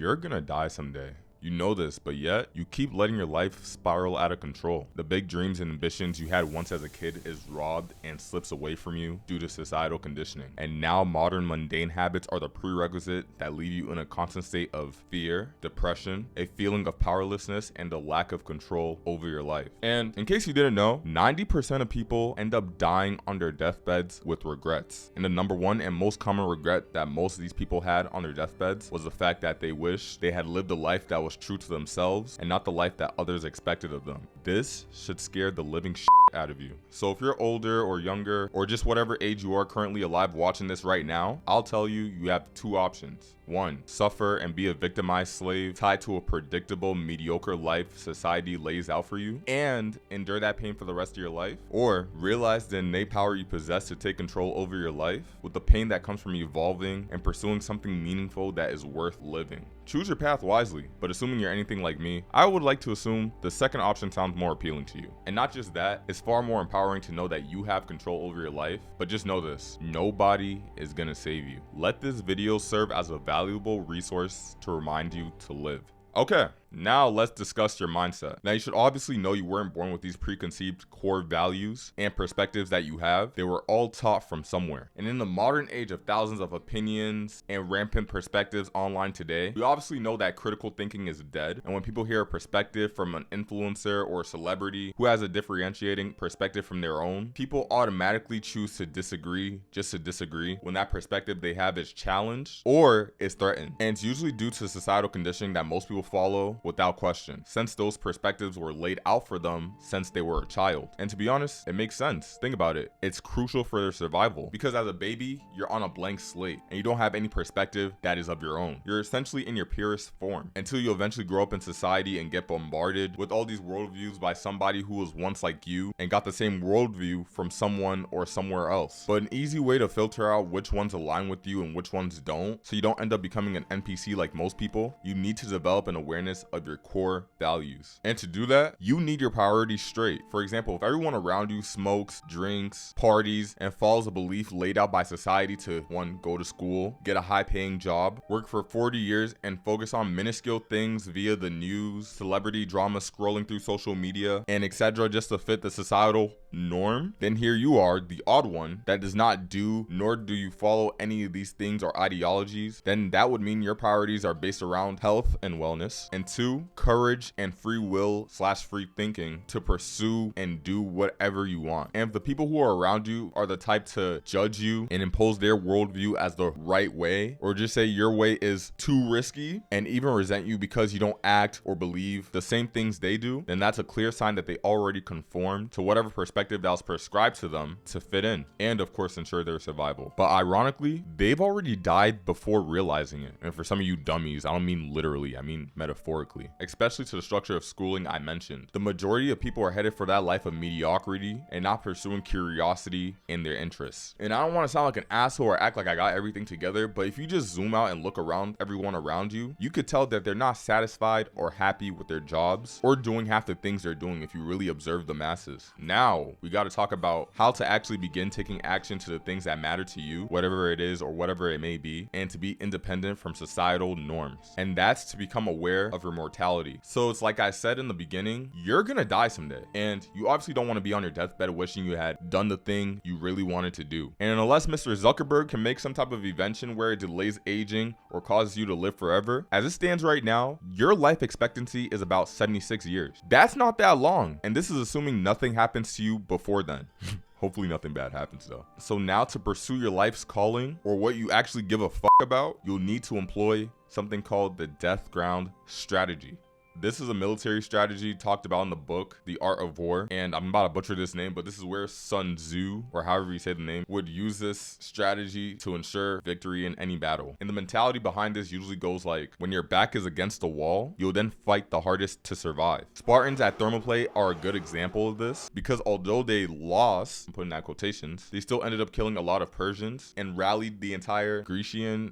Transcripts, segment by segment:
You're gonna die someday. You know this, but yet you keep letting your life spiral out of control. The big dreams and ambitions you had once as a kid is robbed and slips away from you due to societal conditioning. And now modern mundane habits are the prerequisite that leave you in a constant state of fear, depression, a feeling of powerlessness, and a lack of control over your life. And in case you didn't know, 90% of people end up dying on their deathbeds with regrets. And the number one and most common regret that most of these people had on their deathbeds was the fact that they wish they had lived a life that was true to themselves and not the life that others expected of them. This should scare the living shit out of you. So if you're older or younger or just whatever age you are currently alive watching this right now, I'll tell you, you have two options. 1. Suffer and be a victimized slave tied to a predictable, mediocre life society lays out for you and endure that pain for the rest of your life. Or realize the innate power you possess to take control over your life with the pain that comes from evolving and pursuing something meaningful that is worth living. Choose your path wisely, but assuming you're anything like me, I would like to assume the second option sounds more appealing to you. And not just that, it's far more empowering to know that you have control over your life, but just know this, nobody is gonna save you. Let this video serve as a valuable resource to remind you to live. Okay, now let's discuss your mindset. Now you should obviously know you weren't born with these preconceived core values and perspectives that you have. They were all taught from somewhere. And in the modern age of thousands of opinions and rampant perspectives online today, we obviously know that critical thinking is dead. And when people hear a perspective from an influencer or a celebrity who has a differentiating perspective from their own, people automatically choose to disagree just to disagree when that perspective they have is challenged or is threatened. And it's usually due to societal conditioning that most people follow without question, since those perspectives were laid out for them since they were a child. And to be honest, it makes sense. Think about it. It's crucial for their survival because as a baby, you're on a blank slate and you don't have any perspective that is of your own. You're essentially in your purest form until you eventually grow up in society and get bombarded with all these worldviews by somebody who was once like you and got the same worldview from someone or somewhere else. But an easy way to filter out which ones align with you and which ones don't, so you don't end up becoming an NPC like most people, you need to develop an awareness of your core values. And to do that, you need your priorities straight. For example, if everyone around you smokes, drinks, parties, and follows a belief laid out by society to 1. Go to school, get a high-paying job, work for 40 years, and focus on minuscule things via the news, celebrity drama, scrolling through social media, and etc. just to fit the societal norm, then here you are, the odd one that does not do nor do you follow any of these things or ideologies, then that would mean your priorities are based around health and wellness. And 2, courage and free will / free thinking to pursue and do whatever you want. And if the people who are around you are the type to judge you and impose their worldview as the right way, or just say your way is too risky and even resent you because you don't act or believe the same things they do, then that's a clear sign that they already conform to whatever perspective that was prescribed to them to fit in and of course ensure their survival. But ironically, they've already died before realizing it. And for some of you dummies, I don't mean literally, I mean metaphorically, especially to the structure of schooling I mentioned. The majority of people are headed for that life of mediocrity and not pursuing curiosity in their interests. And I don't want to sound like an asshole or act like I got everything together, but if you just zoom out and look around everyone around you, you could tell that they're not satisfied or happy with their jobs or doing half the things they're doing if you really observe the masses. Now, we got to talk about how to actually begin taking action to the things that matter to you, whatever it is or whatever it may be, and to be independent from societal norms. And that's to become aware of your mortality. So it's like I said in the beginning, you're gonna die someday, and you obviously don't want to be on your deathbed wishing you had done the thing you really wanted to do. And unless Mr. Zuckerberg can make some type of invention where it delays aging or causes you to live forever, as it stands right now, your life expectancy is about 76 years. That's not that long, and this is assuming nothing happens to you before then. Hopefully nothing bad happens though. So now to pursue your life's calling or what you actually give a fuck about, you'll need to employ something called the death ground strategy. This is a military strategy talked about in the book, The Art of War. And I'm about to butcher this name, but this is where Sun Tzu, or however you say the name, would use this strategy to ensure victory in any battle. And the mentality behind this usually goes like, when your back is against the wall, you'll then fight the hardest to survive. Spartans at Thermopylae are a good example of this because although they lost, I'm putting that quotations, they still ended up killing a lot of Persians and rallied the entire Grecian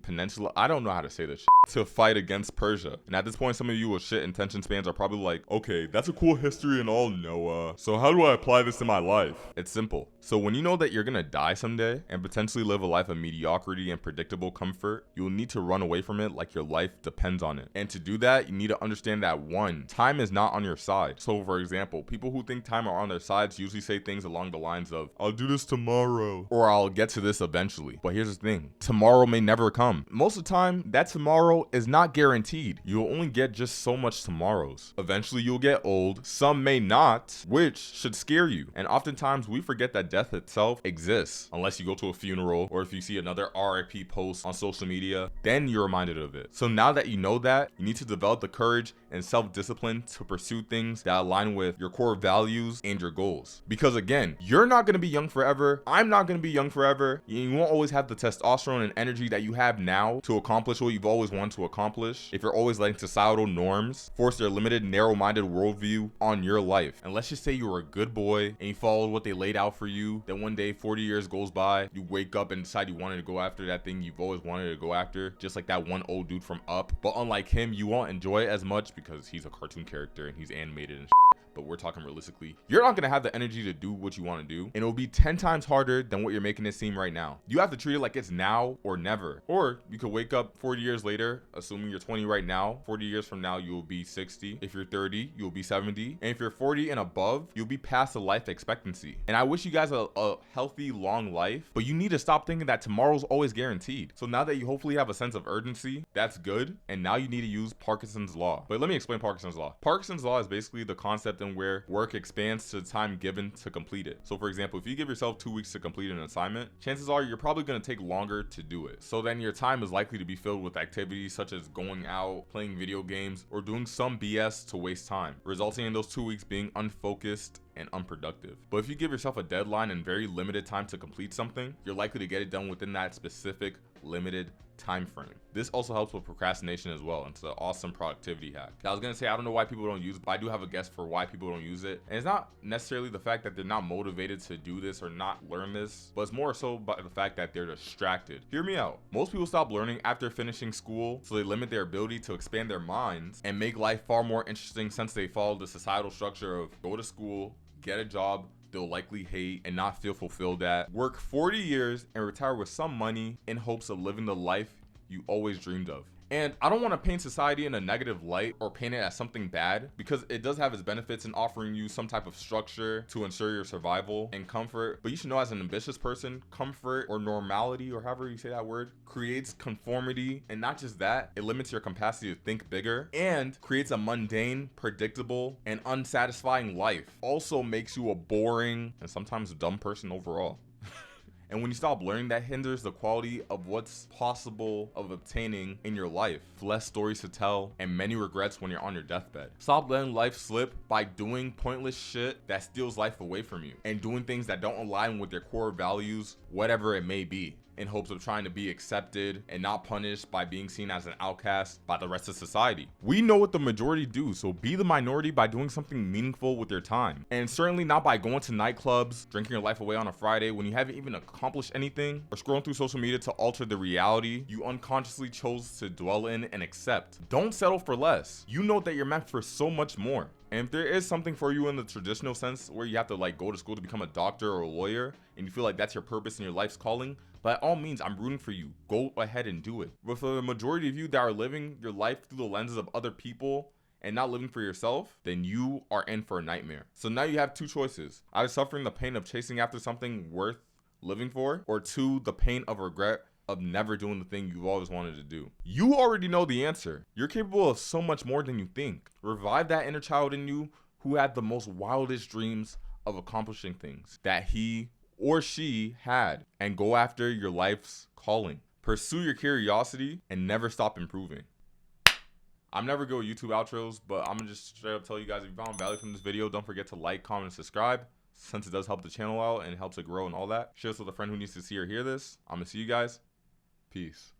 peninsula, I don't know how to say this shit, to fight against Persia. And at this point, some of you will shit attention spans are probably like, okay, that's a cool history and all, Noah. So how do I apply this in my life? It's simple. So when you know that you're gonna die someday and potentially live a life of mediocrity and predictable comfort, you'll need to run away from it like your life depends on it. And to do that, you need to understand that one, time is not on your side. So for example, people who think time are on their sides usually say things along the lines of, I'll do this tomorrow, or I'll get to this eventually. But here's the thing, tomorrow may never come. Most of the time, that tomorrow is not guaranteed. You'll only get just so much tomorrows. Eventually you'll get old, some may not, which should scare you. And oftentimes we forget that death itself exists, unless you go to a funeral or if you see another RIP post on social media, then you're reminded of it. So now that you know that, you need to develop the courage and self-discipline to pursue things that align with your core values and your goals. Because again, you're not gonna be young forever. I'm not gonna be young forever. You won't always have the testosterone and energy that you have now to accomplish what you've always wanted to accomplish if you're always letting societal norms force their limited, narrow-minded worldview on your life. And let's just say you were a good boy and you followed what they laid out for you. Then one day, 40 years goes by, you wake up and decide you wanted to go after that thing you've always wanted to go after, just like that one old dude from Up. But unlike him, you won't enjoy it as much because he's a cartoon character and he's animated and but we're talking realistically. You're not gonna have the energy to do what you want to do, and it'll be 10 times harder than what you're making it seem right now. You have to treat it like it's now or never. Or you could wake up 40 years later, assuming you're 20 right now, 40 years from now, you'll be 60. If you're 30, you'll be 70. And if you're 40 and above, you'll be past the life expectancy. And I wish you guys a healthy, long life, but you need to stop thinking that tomorrow's always guaranteed. So now that you hopefully have a sense of urgency, that's good. And now you need to use Parkinson's law. But let me explain Parkinson's law. Parkinson's law is basically the concept where work expands to the time given to complete it. So for example, if you give yourself 2 weeks to complete an assignment, chances are you're probably going to take longer to do it. So then your time is likely to be filled with activities such as going out, playing video games, or doing some BS to waste time, resulting in those 2 weeks being unfocused and unproductive. But if you give yourself a deadline and very limited time to complete something, you're likely to get it done within that specific limited time frame. This also helps with procrastination as well. It's an awesome productivity hack. I was gonna say, I don't know why people don't use it, but I do have a guess for why people don't use it. And it's not necessarily the fact that they're not motivated to do this or not learn this, but it's more so by the fact that they're distracted. Hear me out. Most people stop learning after finishing school, so they limit their ability to expand their minds and make life far more interesting since they follow the societal structure of go to school, get a job they'll likely hate and not feel fulfilled at, work 40 years and retire with some money in hopes of living the life you always dreamed of. And I don't want to paint society in a negative light or paint it as something bad, because it does have its benefits in offering you some type of structure to ensure your survival and comfort. But you should know, as an ambitious person, comfort or normality, or however you say that word, creates conformity. And not just that, it limits your capacity to think bigger and creates a mundane, predictable, and unsatisfying life. Also makes you a boring and sometimes dumb person overall. And when you stop learning, that hinders the quality of what's possible of obtaining in your life. Less stories to tell and many regrets when you're on your deathbed. Stop letting life slip by doing pointless shit that steals life away from you and doing things that don't align with your core values, whatever it may be, in hopes of trying to be accepted and not punished by being seen as an outcast by the rest of society. We know what the majority do, so be the minority by doing something meaningful with your time. And certainly not by going to nightclubs, drinking your life away on a Friday when you haven't even accomplished anything, or scrolling through social media to alter the reality you unconsciously chose to dwell in and accept. Don't settle for less. You know that you're meant for so much more. And if there is something for you in the traditional sense where you have to like go to school to become a doctor or a lawyer, and you feel like that's your purpose and your life's calling, by all means, I'm rooting for you. Go ahead and do it. But for the majority of you that are living your life through the lenses of other people and not living for yourself, then you are in for a nightmare. So now you have two choices: either suffering the pain of chasing after something worth living for, or two, the pain of regret of never doing the thing you've always wanted to do. You already know the answer. You're capable of so much more than you think. Revive that inner child in you who had the most wildest dreams of accomplishing things that he or she had, and go after your life's calling. Pursue your curiosity and never stop improving. I'm never good with YouTube outros, but I'm gonna just straight up tell you guys, if you found value from this video, don't forget to like, comment, and subscribe, since it does help the channel out and it helps it grow and all that. Share this with a friend who needs to see or hear this. I'm gonna see you guys. Peace.